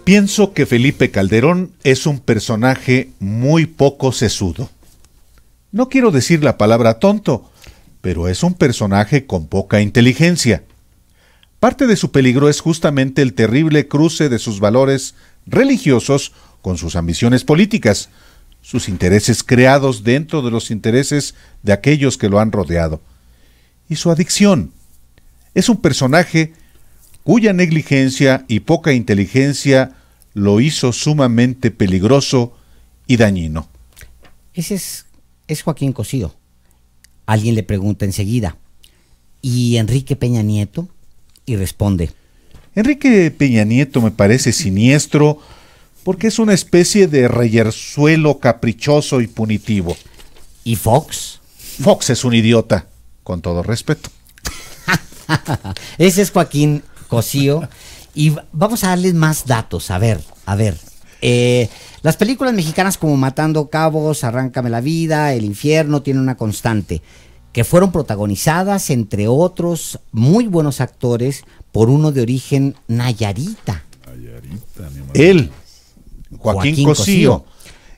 Pienso que Felipe Calderón es un personaje muy poco sesudo. No quiero decir la palabra tonto, pero es un personaje con poca inteligencia. Parte de su peligro es justamente el terrible cruce de sus valores religiosos con sus ambiciones políticas, sus intereses creados dentro de los intereses de aquellos que lo han rodeado, y su adicción. Es un personaje cuya negligencia y poca inteligencia lo hizo sumamente peligroso y dañino. Ese es Joaquín Cosío. Alguien le pregunta enseguida, ¿y Enrique Peña Nieto? Y responde: Enrique Peña Nieto me parece siniestro porque es una especie de reyerzuelo caprichoso y punitivo. ¿Y Fox? Fox es un idiota, con todo respeto. Ese es Joaquín Cosío. Y vamos a darles más datos. A ver. Las películas mexicanas como Matando Cabos, Arráncame la Vida, El Infierno, tienen una constante, que fueron protagonizadas, entre otros muy buenos actores, por uno de origen nayarita. Él, Joaquín Cosío.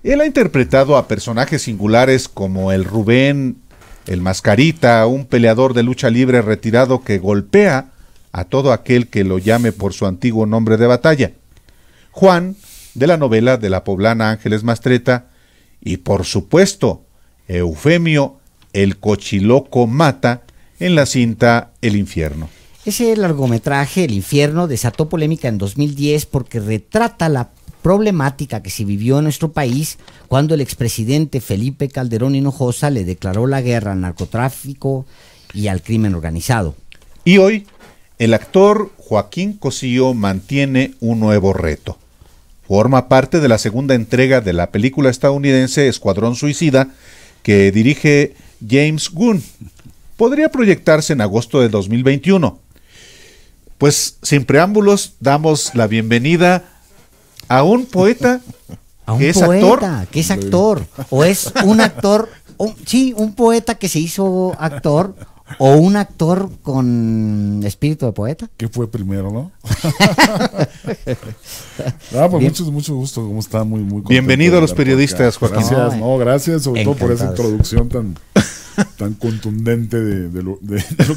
Él ha interpretado a personajes singulares como el Rubén, el Mascarita, un peleador de lucha libre retirado que golpea a todo aquel que lo llame por su antiguo nombre de batalla. Juan, de la novela de la poblana Ángeles Mastreta, y por supuesto, Eufemio, el Cochiloco Mata, en la cinta El Infierno. Ese largometraje, El Infierno, desató polémica en 2010 porque retrata la problemática que se vivió en nuestro país cuando el expresidente Felipe Calderón Hinojosa le declaró la guerra al narcotráfico y al crimen organizado. Y hoy, el actor Joaquín Cosío mantiene un nuevo reto. Forma parte de la segunda entrega de la película estadounidense Escuadrón Suicida, que dirige James Gunn. Podría proyectarse en agosto de 2021. Pues sin preámbulos, damos la bienvenida a un poeta que es actor. O es un actor, un poeta que se hizo actor, o un actor con espíritu de poeta. ¿Qué fue primero, no? Pues mucho gusto, ¿cómo está? Muy contento. Bienvenido a los periodistas, Joaquín. Gracias, sobre todo por esa introducción tan contundente de lo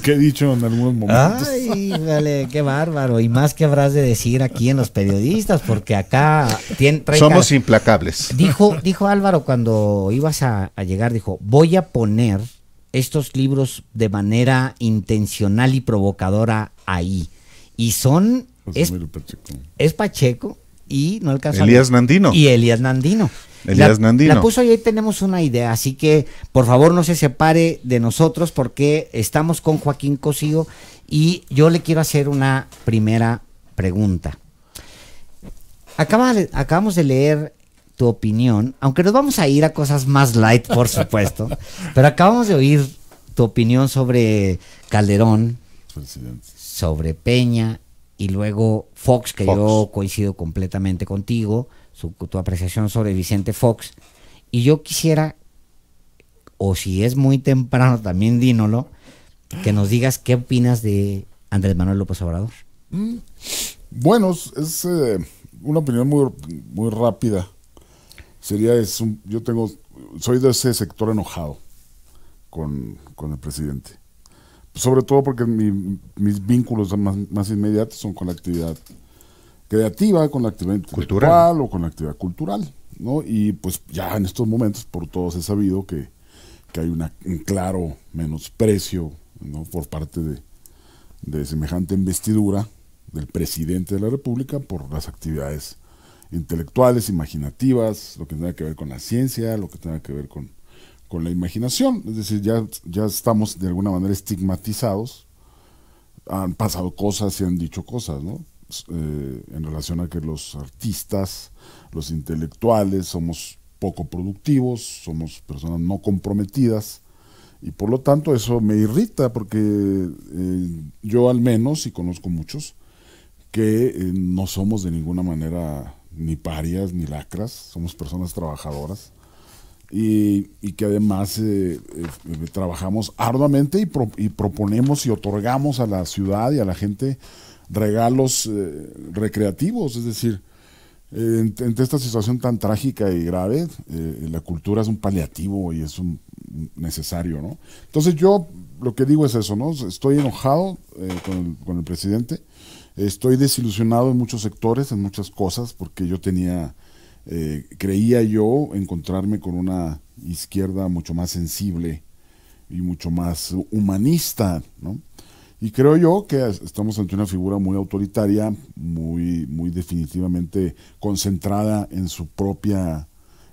que he dicho en algunos momentos. Ay, vale, qué bárbaro. Y más que habrás de decir aquí en los periodistas, porque acá somos implacables. Dijo Álvaro cuando ibas a llegar, dijo: voy a poner estos libros de manera intencional y provocadora ahí. Y son... Es Pacheco y no alcanza Elías Nandino. Y Elías Nandino. La puso y ahí tenemos una idea, así que por favor no se separe de nosotros porque estamos con Joaquín Cosío y yo le quiero hacer una primera pregunta. Acabamos de leer tu opinión, aunque nos vamos a ir a cosas más light, por supuesto, pero acabamos de oír tu opinión sobre Calderón, sobre Peña y luego Fox, que yo coincido completamente contigo, tu apreciación sobre Vicente Fox, y yo quisiera, o si es muy temprano también dínoslo, que nos digas qué opinas de Andrés Manuel López Obrador. Bueno, es una opinión muy rápida. Soy de ese sector enojado con el presidente. Sobre todo porque mis vínculos más inmediatos son con la actividad creativa, con la actividad intelectual o con la actividad cultural, ¿no? Y pues ya en estos momentos por todos he sabido que hay un claro menosprecio, ¿no?, por parte de semejante investidura del presidente de la República por las actividades intelectuales, imaginativas, lo que tenga que ver con la ciencia, lo que tenga que ver con la imaginación. Es decir, ya estamos de alguna manera estigmatizados, han pasado cosas y han dicho cosas, ¿no?, en relación a que los artistas, los intelectuales somos poco productivos, somos personas no comprometidas, y por lo tanto eso me irrita porque yo al menos, y conozco muchos, que no somos de ninguna manera ni parias ni lacras, somos personas trabajadoras y que además trabajamos arduamente y proponemos y otorgamos a la ciudad y a la gente regalos recreativos. Es decir, ante esta situación tan trágica y grave, la cultura es un paliativo y es un necesario, ¿no? Entonces yo lo que digo es eso, ¿no? Estoy enojado con el presidente, estoy desilusionado en muchos sectores, en muchas cosas, porque yo creía yo encontrarme con una izquierda mucho más sensible y mucho más humanista, ¿no? Y creo yo que estamos ante una figura muy autoritaria, muy definitivamente concentrada en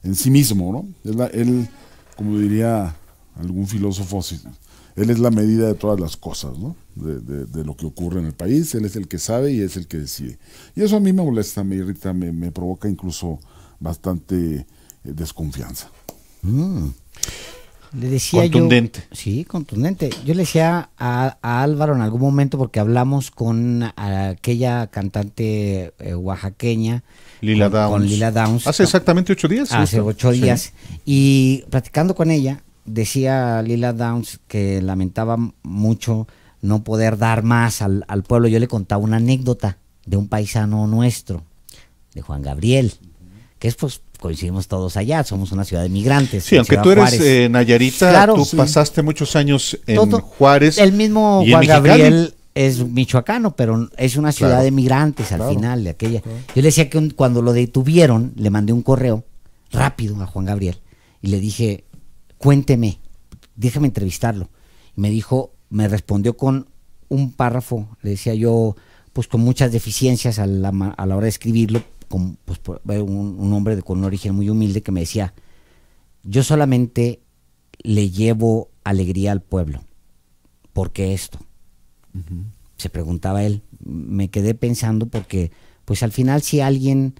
en sí mismo, ¿no? Él, como diría algún filósofo, él es la medida de todas las cosas, ¿no? De lo que ocurre en el país, él es el que sabe y es el que decide. Y eso a mí me molesta, me irrita, me provoca incluso bastante desconfianza. Le decía contundente. Sí, contundente. Yo le decía a Álvaro en algún momento, porque hablamos con aquella cantante oaxaqueña, Lila Downs. Con Lila Downs. Hace exactamente 8 días. Hace justo. 8 días. Y platicando con ella, decía Lila Downs que lamentaba mucho no poder dar más al pueblo. Yo le contaba una anécdota de un paisano nuestro, de Juan Gabriel, que es pues coincidimos todos allá, somos una ciudad de migrantes. Sí, aunque tú eres Nayarita, claro, tú sí. Pasaste muchos años en Juárez. El mismo y Juan en Gabriel es michoacano, pero es una ciudad Claro. de migrantes al Claro. final de aquella. Yo le decía que cuando lo detuvieron, le mandé un correo rápido a Juan Gabriel y le dije, cuénteme, déjame entrevistarlo. Y me respondió con un párrafo, le decía yo, pues con muchas deficiencias a la hora de escribirlo, pues, un hombre con un origen muy humilde que me decía, yo solamente le llevo alegría al pueblo. ¿Por qué esto? Se preguntaba él. Me quedé pensando porque pues al final si alguien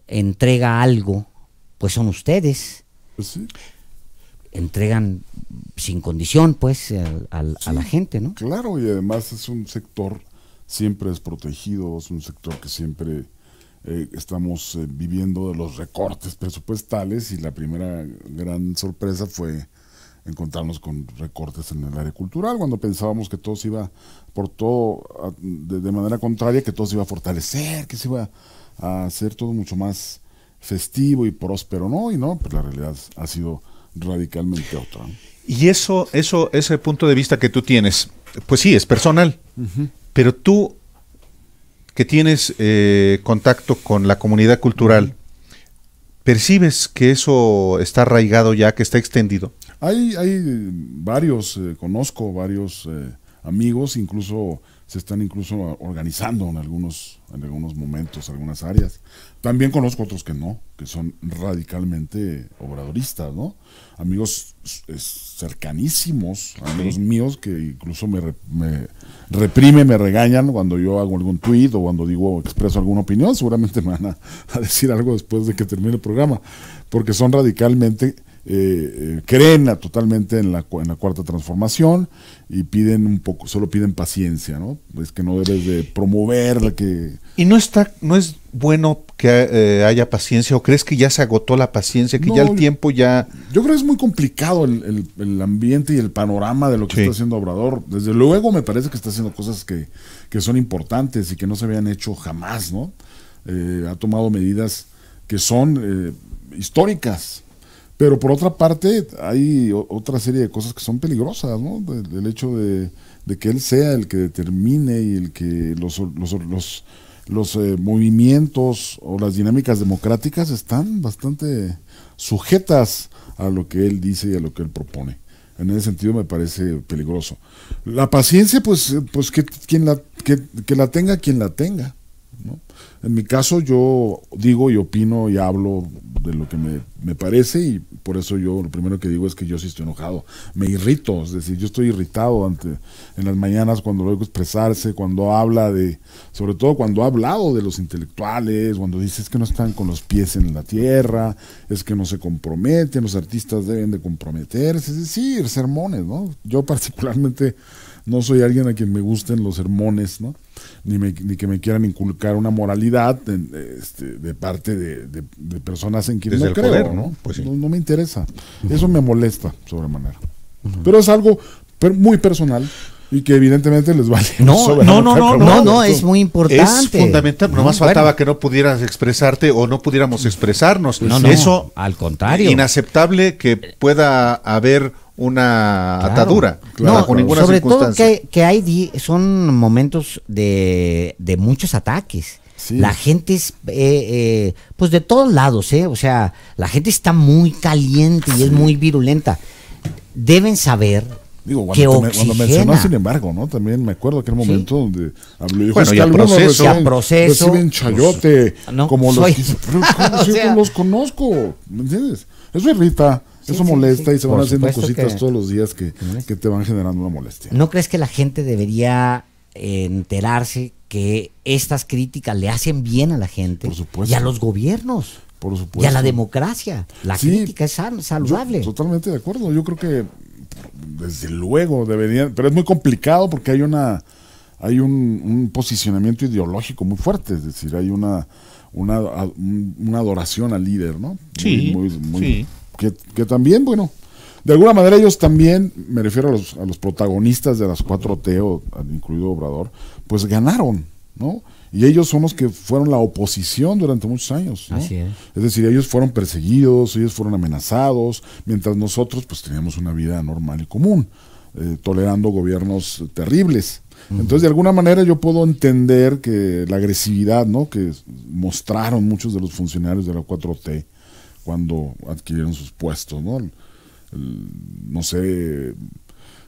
entrega algo, pues son ustedes. Pues sí. Entregan sin condición pues a la gente, ¿no? Claro, y además es un sector siempre desprotegido, es un sector que siempre estamos viviendo de los recortes presupuestales, y la primera gran sorpresa fue encontrarnos con recortes en el área cultural, cuando pensábamos que todo se iba de manera contraria, que todo se iba a fortalecer, que se iba a hacer todo mucho más festivo y próspero, ¿no? Y no, pues la realidad ha sido radicalmente otra, ¿no? Y ese punto de vista que tú tienes, pues sí, es personal, pero tú que tienes contacto con la comunidad cultural, ¿percibes que eso está arraigado ya, que está extendido? Hay varios, conozco varios amigos, incluso se están organizando en algunos momentos, algunas áreas. También conozco otros que no, que son radicalmente obradoristas, ¿no? Amigos cercanísimos, amigos míos que incluso me reprimen, me regañan cuando yo hago algún tuit o cuando expreso alguna opinión. Seguramente me van a decir algo después de que termine el programa, porque son radicalmente creen totalmente en la cuarta transformación y solo piden paciencia, ¿no? Es que no debes de promover la que... ¿Y no es bueno que haya paciencia, o crees que ya se agotó la paciencia, que No, ya el tiempo ya... Yo creo que es muy complicado el ambiente y el panorama de lo que Sí. está haciendo Obrador. Desde luego me parece que está haciendo cosas que son importantes y que no se habían hecho jamás, ¿no? Ha tomado medidas que son históricas. Pero por otra parte, hay otra serie de cosas que son peligrosas, ¿no? El hecho de que él sea el que determine y el que los movimientos o las dinámicas democráticas están bastante sujetas a lo que él dice y a lo que él propone. En ese sentido me parece peligroso. La paciencia, pues que la tenga quien la tenga, ¿no? En mi caso yo digo y opino y hablo de lo que me parece, y por eso yo lo primero que digo es que yo sí estoy enojado, me irrito, es decir, yo estoy irritado en las mañanas cuando lo oigo expresarse, cuando habla sobre todo cuando ha hablado de los intelectuales, cuando dice es que no están con los pies en la tierra, es que no se comprometen, los artistas deben de comprometerse, es decir, sermones, ¿no? Yo particularmente no soy alguien a quien me gusten los sermones, ¿no? Ni que me quieran inculcar una moralidad de parte de personas en quienes Desde no el creo, poder, ¿no? ¿no? Pues sí. No me interesa. Eso me molesta sobremanera. Pero es algo muy personal Y que evidentemente les vale. No, es muy importante. Es fundamental, nomás faltaba que no pudieras expresarte o no pudiéramos expresarnos. Eso, al contrario. Inaceptable que pueda haber una atadura, bajo ninguna sobre circunstancia. todo que son momentos de muchos ataques. Sí. La gente es, pues de todos lados, o sea, la gente está muy caliente y es muy virulenta. Deben saber cuando mencionó, sin embargo, ¿no? También me acuerdo aquel momento donde habló, dijo, bueno, es que algunos reciben pues, chayote, como los que los conozco, ¿me entiendes? Eso irrita, eso molesta y se van haciendo cositas todos los días que te van generando una molestia. ¿No crees que la gente debería enterarse que estas críticas le hacen bien a la gente? Por supuesto. Y a los gobiernos? Por supuesto. Y a la democracia. La crítica es saludable. Totalmente de acuerdo. Yo creo que desde luego deberían, pero es muy complicado porque hay un posicionamiento ideológico muy fuerte, es decir, hay una adoración al líder, ¿no? Sí, sí. Que también, bueno, de alguna manera ellos también, me refiero a los protagonistas de las 4T, incluido Obrador, pues ganaron, ¿no? Y ellos son los que fueron la oposición durante muchos años, ¿no? Así es. Es decir, ellos fueron perseguidos, ellos fueron amenazados, mientras nosotros pues teníamos una vida normal y común, tolerando gobiernos terribles. Entonces, de alguna manera yo puedo entender que la agresividad, ¿no?, que mostraron muchos de los funcionarios de la 4T cuando adquirieron sus puestos, ¿no? No sé,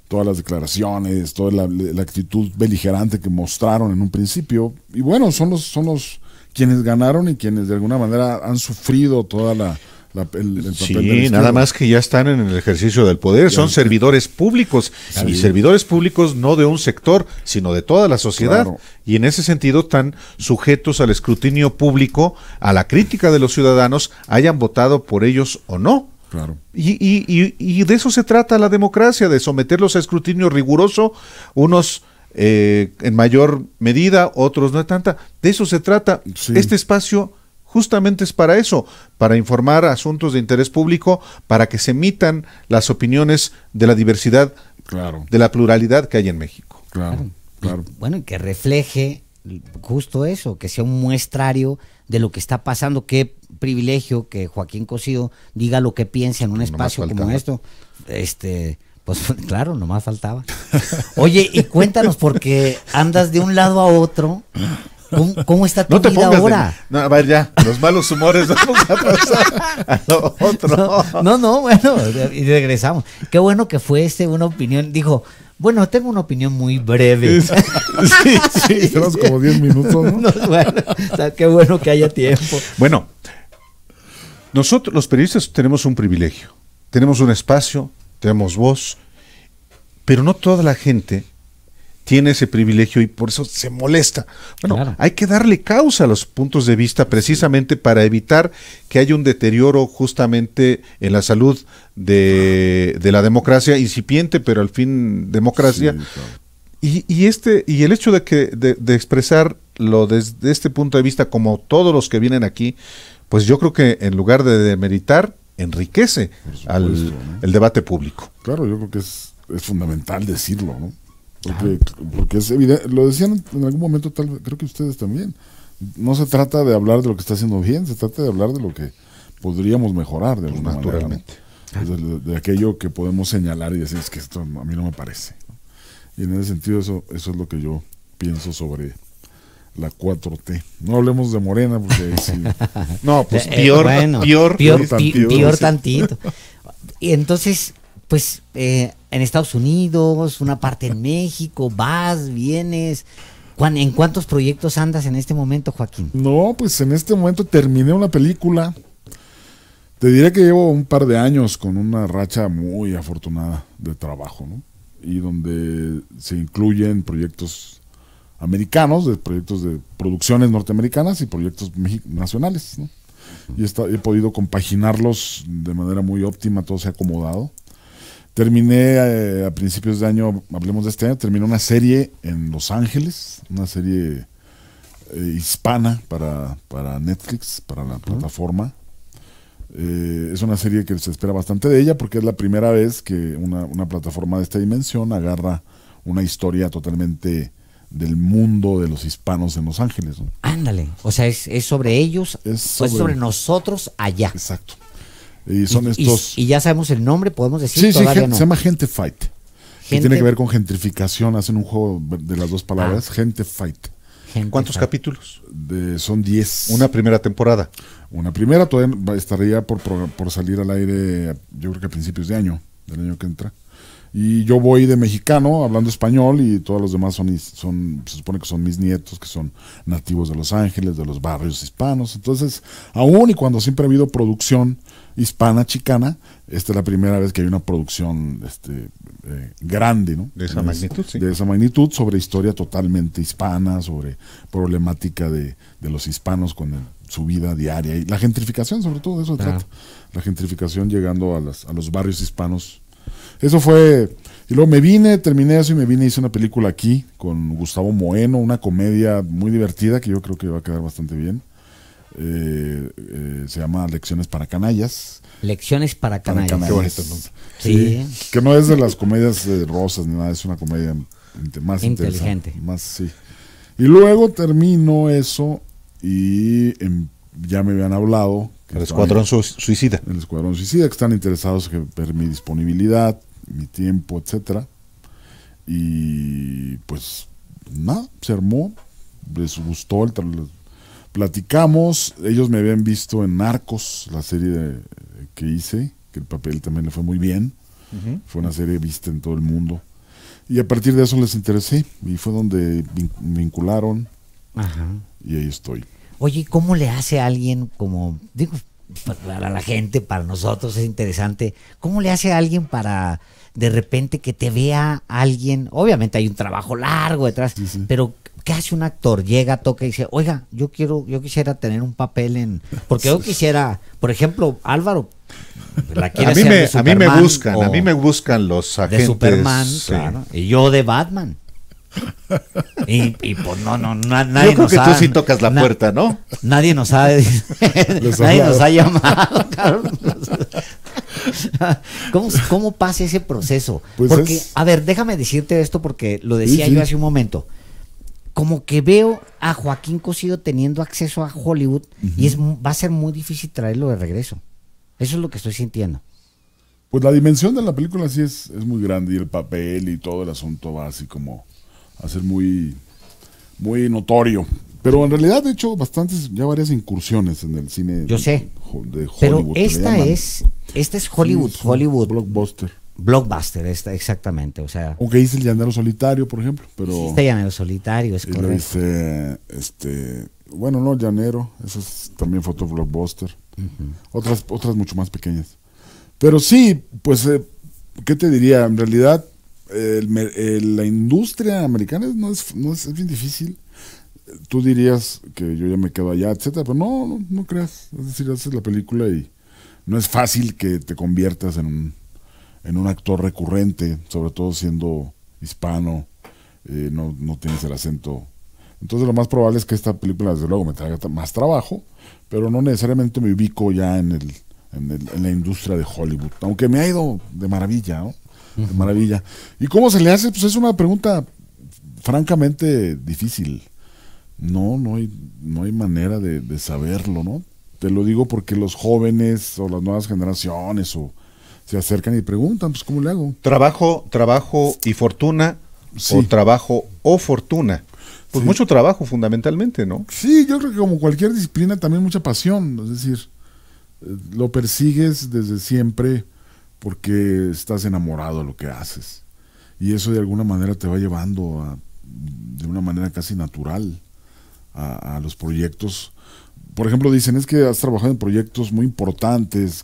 todas las declaraciones, toda la actitud beligerante que mostraron en un principio. Y bueno, son los quienes ganaron y quienes de alguna manera han sufrido toda el papel de la izquierda. Nada más que ya están en el ejercicio del poder, son servidores públicos, y servidores públicos no de un sector, sino de toda la sociedad. Claro. Y en ese sentido están sujetos al escrutinio público, a la crítica de los ciudadanos, hayan votado por ellos o no. Claro. Y de eso se trata la democracia, de someterlos a escrutinio riguroso, unos en mayor medida, otros no tanta. De eso se trata. Sí. Este espacio justamente es para eso, para informar asuntos de interés público, para que se emitan las opiniones de la diversidad, de la pluralidad que hay en México. Claro. Bueno, y que refleje justo eso, que sea un muestrario de lo que está pasando. Qué privilegio que Joaquín Cosío diga lo que piensa en un espacio como esto. Pues claro, nomás faltaba. Oye, y cuéntanos, porque andas de un lado a otro. ¿Cómo está tu vida ahora? A ver, ya, los malos humores, vamos a pasar a lo otro. No, bueno, y regresamos. Qué bueno que fue una opinión. Dijo, bueno, tengo una opinión muy breve. Sí, tenemos como 10 minutos, ¿no? Bueno, o sea, qué bueno que haya tiempo. Bueno, nosotros los periodistas tenemos un privilegio. Tenemos un espacio, tenemos voz, pero no toda la gente tiene ese privilegio y por eso se molesta. Bueno, hay que darle causa a los puntos de vista precisamente para evitar que haya un deterioro justamente en la salud de la democracia incipiente, pero al fin democracia. Sí, claro. Y el hecho de expresarlo desde este punto de vista, como todos los que vienen aquí, pues yo creo que en lugar de demeritar, enriquece el debate público. Claro, yo creo que es fundamental decirlo, ¿no? Porque es evidente, lo decían en algún momento, creo que ustedes también. No se trata de hablar de lo que está haciendo bien, se trata de hablar de lo que podríamos mejorar de alguna manera, ¿no? De aquello que podemos señalar y decir, es que esto a mí no me parece, ¿no? Y en ese sentido eso es lo que yo pienso sobre la 4T. No hablemos de Morena porque ahí sí. No, pues peor tantito. Y entonces, pues en Estados Unidos, una parte en México, vas, vienes. ¿En cuántos proyectos andas en este momento, Joaquín? No, pues en este momento terminé una película. Te diré que llevo un par de años con una racha muy afortunada de trabajo, ¿no? Y donde se incluyen proyectos americanos, proyectos de producciones norteamericanas y proyectos nacionales, ¿no? Y he podido compaginarlos de manera muy óptima, todo se ha acomodado. Terminé a principios de año, hablemos de este año, terminé una serie en Los Ángeles, una serie hispana para Netflix, para la plataforma. Es una serie que se espera bastante de ella porque es la primera vez que una plataforma de esta dimensión agarra una historia totalmente del mundo de los hispanos en Los Ángeles, ¿no? Ándale, o sea, es sobre ellos, Es sobre nosotros allá. Exacto. Y son estos... Y ya sabemos el nombre, podemos decir, Sí, todavía no. se llama Gente Fight. Que Gente- tiene que ver con gentrificación, hacen un juego de las dos palabras, Gente Fight. Gente ¿Cuántos fa- capítulos? Son 10. Una primera temporada. Una primera todavía estaría por salir al aire, yo creo que a principios de año, del año que entra. Y yo voy de mexicano, hablando español, y todos los demás se supone que son mis nietos, que son nativos de Los Ángeles, de los barrios hispanos. Entonces, aún y cuando siempre ha habido producción hispana, chicana, esta es la primera vez que hay una producción grande, ¿no? De esa magnitud, sí. De esa magnitud, sobre historia totalmente hispana, sobre problemática de los hispanos con su vida diaria. Y la gentrificación, sobre todo, de eso se Claro. trata. La gentrificación llegando a los barrios hispanos. Eso fue, y luego terminé eso y me vine, hice una película aquí con Gustavo Moeno, una comedia muy divertida que yo creo que va a quedar bastante bien. Se llama Lecciones para Canallas. Lecciones para canallas. Qué bonito nombre. Sí. Que no es de las comedias rosas ni nada, es una comedia más Inteligente. interesante, más, sí. Y luego termino eso y ya me habían hablado que El estaban Escuadrón Suicida. el Escuadrón Suicida, que están interesados en ver mi disponibilidad, mi tiempo, etcétera. Y pues nada, se armó, les gustó, platicamos, ellos me habían visto en Narcos, la serie que hice, que el papel también le fue muy bien, fue una serie vista en todo el mundo. Y a partir de eso les interesé y fue donde me vincularon Ajá. y ahí estoy. Oye, ¿cómo le hace a alguien como, digo, para la gente, para nosotros es interesante, ¿cómo le hace a alguien para de repente que te vea alguien? Obviamente hay un trabajo largo detrás, Sí. pero ¿qué hace un actor? Llega, toca y dice, oiga, yo quisiera tener un papel en, porque yo quisiera, por ejemplo, Álvaro, la quiere hacer de A mí me Superman buscan, o a mí me buscan los agentes. de Superman, sí. claro, y yo de Batman. Y pues nadie Yo creo nos que tú ha- sí tocas la puerta, ¿no? Nadie nos ha nadie nos ha llamado, cabrón. ¿Cómo pasa ese proceso? Pues porque, es- a ver, déjame decirte esto porque lo decía Sí, sí. yo hace un momento. Como que veo a Joaquín Cosío teniendo acceso a Hollywood y va a ser muy difícil traerlo de regreso. Eso es lo que estoy sintiendo. Pues la dimensión de la película sí es muy grande y el papel y todo el asunto va así como a ser muy, muy notorio. Pero en realidad he hecho varias incursiones en el cine Yo sé. de Hollywood. Pero que le llaman. esta es Hollywood, Sí, es un Hollywood blockbuster. blockbuster, exactamente, o sea, Aunque hice El Llanero Solitario, por ejemplo, pero este llanero solitario, es y lo correcto. hice, bueno, no, Llanero, también fue otro blockbuster. Otras mucho más pequeñas. Pero sí, pues, ¿qué te diría? En realidad, la industria americana es bien difícil. Tú dirías que yo ya me quedo allá, etcétera, pero no creas. Es decir, haces la película y no es fácil que te conviertas en un actor recurrente, sobre todo siendo hispano, no tienes el acento. Entonces lo más probable es que esta película desde luego me traiga más trabajo, pero no necesariamente me ubico ya en la industria de Hollywood, aunque me ha ido de maravilla, ¿no? De maravilla. ¿Y cómo se le hace? Pues es una pregunta francamente difícil. No hay manera de saberlo, ¿no? Te lo digo porque los jóvenes o las nuevas generaciones se acercan y preguntan, pues ¿cómo le hago? Trabajo y fortuna, Sí. o trabajo o fortuna. Pues Sí. mucho trabajo fundamentalmente, ¿no? Sí, yo creo que como cualquier disciplina también mucha pasión, es decir, lo persigues desde siempre porque estás enamorado de lo que haces y eso de alguna manera te va llevando de una manera casi natural a los proyectos. Por ejemplo, dicen, es que has trabajado en proyectos muy importantes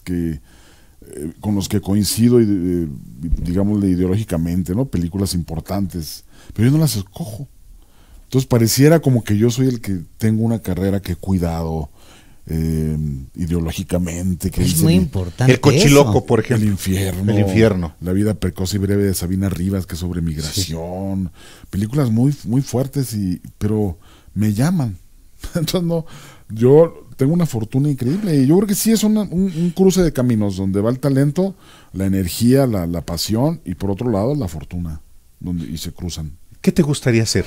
con los que coincido, digámosle ideológicamente, ¿no? Películas importantes, pero yo no las escojo. Entonces pareciera como que yo soy el que tengo una carrera que he cuidado ideológicamente. Que Es hice muy mi- importante El cochiloco, eso. por El ejemplo. infierno. El infierno. La vida precoz y breve de Sabina Rivas, que es sobre migración. Películas muy, muy fuertes, pero me llaman. Entonces yo tengo una fortuna increíble y yo creo que sí es un cruce de caminos donde va el talento, la energía, la pasión y por otro lado la fortuna. y se cruzan. ¿Qué te gustaría hacer?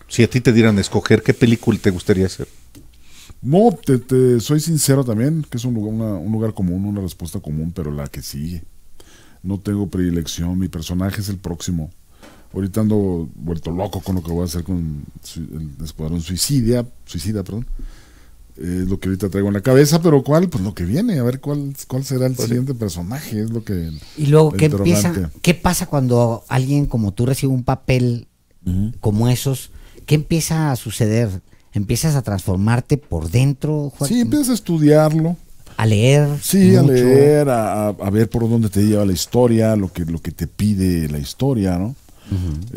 Si a ti te dieran a escoger, ¿qué película te gustaría hacer? No, soy sincero también, que es un lugar común, una respuesta común, pero la que sigue. No tengo predilección, mi personaje es el próximo. Ahorita ando vuelto loco con lo que voy a hacer con el Escuadrón Suicida, perdón. Es lo que ahorita traigo en la cabeza, pero ¿cuál? Pues lo que viene, a ver cuál será el siguiente personaje, es lo que... Y luego, ¿qué pasa cuando alguien como tú recibe un papel como esos? ¿Qué empieza a suceder? ¿Empiezas a transformarte por dentro, Joaquín? Sí, empiezas a estudiarlo. A leer. Sí, mucho. A leer, a ver por dónde te lleva la historia, lo que te pide la historia, ¿no?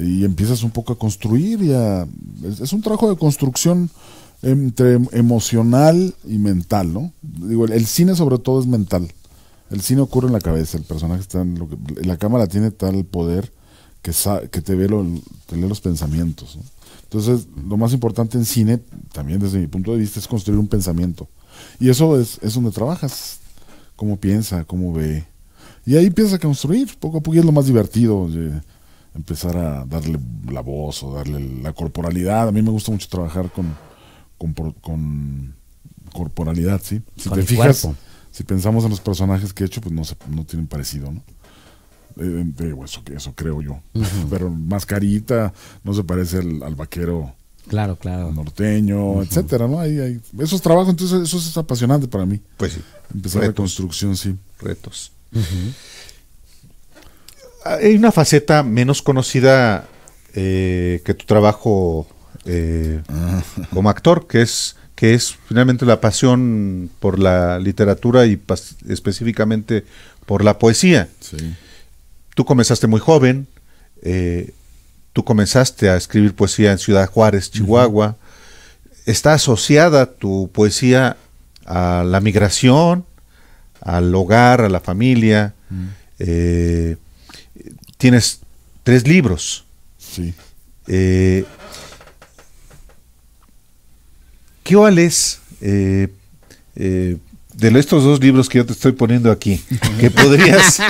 Y empiezas un poco a construir es un trabajo de construcción entre emocional y mental, ¿no? Digo, el cine sobre todo es mental. El cine ocurre en la cabeza, el personaje está en la cámara tiene tal poder que te lee los pensamientos, ¿no? Entonces, lo más importante en cine, también desde mi punto de vista, es construir un pensamiento. Y eso es donde trabajas, cómo piensa, cómo ve. Y ahí empiezas a construir, poco a poco, y es lo más divertido, empezar a darle la voz o darle la corporalidad. A mí me gusta mucho trabajar con corporalidad, ¿sí? Si con te el fijas, cuerpo. si pensamos en los personajes que he hecho, pues no tienen parecido, ¿no? Eso creo yo. Pero Mascarita no se parece al vaquero Claro. norteño, etcétera, ¿no? Hay esos trabajos, entonces eso es apasionante para mí. Pues sí. Empezar la construcción, sí. Retos. Hay una faceta menos conocida que tu trabajo como actor, que es finalmente la pasión por la literatura y específicamente por la poesía. Sí. Tú comenzaste muy joven, tú comenzaste a escribir poesía en Ciudad Juárez, Chihuahua. ¿Está asociada tu poesía a la migración, al hogar, a la familia? Tienes 3 libros. Sí. ¿Cuál es de estos 2 libros que yo te estoy poniendo aquí, que podrías,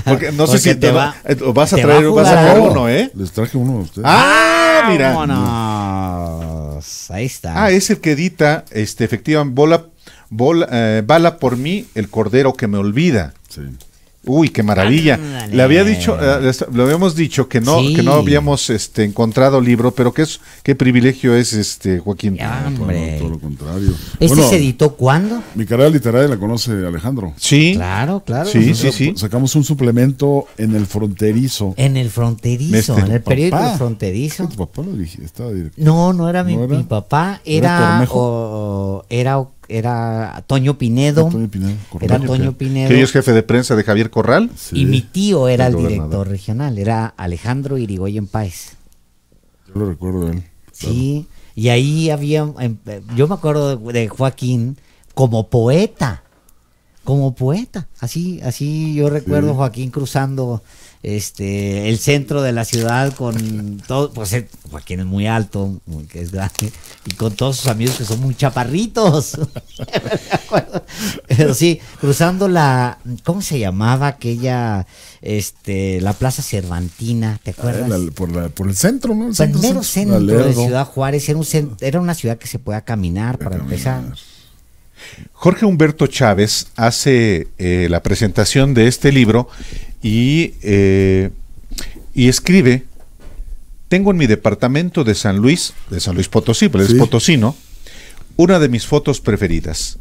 porque no sé si vas a traer uno, ¿eh? Les traje uno a ustedes. Mira. Vámonos. Ahí está. Es el que edita, efectivamente, Bala por mí, el cordero que me olvida. Sí. Uy, qué maravilla. Ándale. Le habíamos dicho que no, Sí. que no habíamos encontrado libro, pero qué privilegio es Joaquín. Ya, hombre. Todo lo contrario. ¿Se editó cuándo? Mi carrera literaria la conoce Alejandro. Sí. Claro. Sí, sí. Sacamos un suplemento en El Fronterizo. En El Fronterizo, en el periódico El Fronterizo. Tu papá lo dije, estaba directo. No era mi papá, era Toño Pinedo. Era Toño Pinedo. Que hoy es jefe de prensa de Javier Corral. Sí. Y mi tío era el gobernador. director regional, era Alejandro Irigoyen Páez. Yo lo recuerdo de él. Sí, y ahí yo me acuerdo de Joaquín como poeta, así yo recuerdo Joaquín cruzando el centro de la ciudad con todo, pues Joaquín es muy alto, que es grande, y con todos sus amigos que son muy chaparritos. Me acuerdo. Pero sí, cruzando ¿cómo se llamaba aquella, la Plaza Cervantina? ¿Te acuerdas? Por el centro, ¿no? El mero centro de Ciudad Juárez era una ciudad que se podía caminar para empezar. Jorge Humberto Chávez hace la presentación de este libro y escribe: tengo en mi departamento de San Luis Potosí, pero es potosino, una de mis fotos preferidas.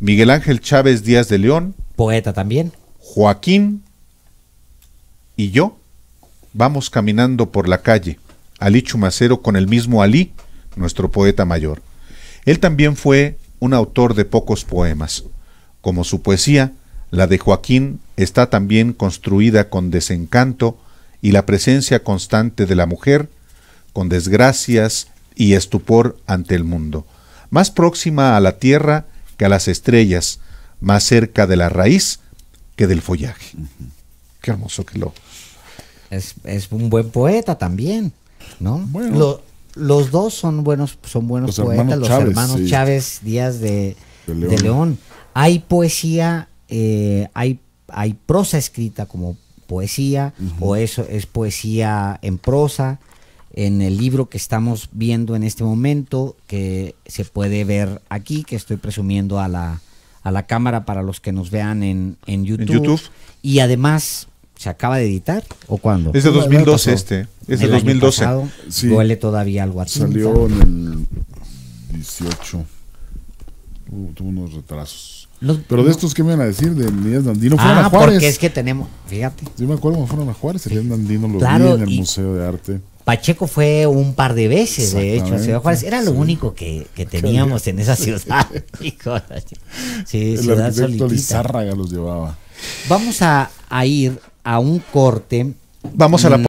Miguel Ángel Chávez Díaz de León, poeta también. Joaquín y yo vamos caminando por la calle. Alí Chumacero con el mismo Alí, nuestro poeta mayor. Él también fue un autor de pocos poemas. Como su poesía, la de Joaquín está también construida con desencanto y la presencia constante de la mujer, con desgracias y estupor ante el mundo, más próxima a la tierra que a las estrellas, más cerca de la raíz que del follaje. Qué hermoso que Es un buen poeta también, ¿no? Bueno. Los dos son buenos poetas, los Chávez, hermanos sí. Chávez Díaz de León. Hay poesía, hay prosa escrita como poesía, o eso es poesía en prosa. En el libro que estamos viendo en este momento, que se puede ver aquí, que estoy presumiendo a la cámara para los que nos vean en YouTube. Y además, ¿se acaba de editar o cuándo? Es de 2012 es de 2012. Pasado, Sí. duele todavía algo a tinta. Salió en el 18. Tuvo unos retrasos. Pero de estos, ¿qué me van a decir? De Elías Dandino. Fueron a Juárez. Porque es que tenemos, fíjate. Yo me acuerdo cuando fueron a Juárez. Elías Dandino lo Claro, vi en el y Museo de Arte. Pacheco fue un par de veces, de hecho, a Ciudad Juárez. Era lo Sí. único que teníamos en esa ciudad. Sí, El ciudad arquitecto solitita. Lizárraga los llevaba. Vamos a ir a un corte. Vamos a la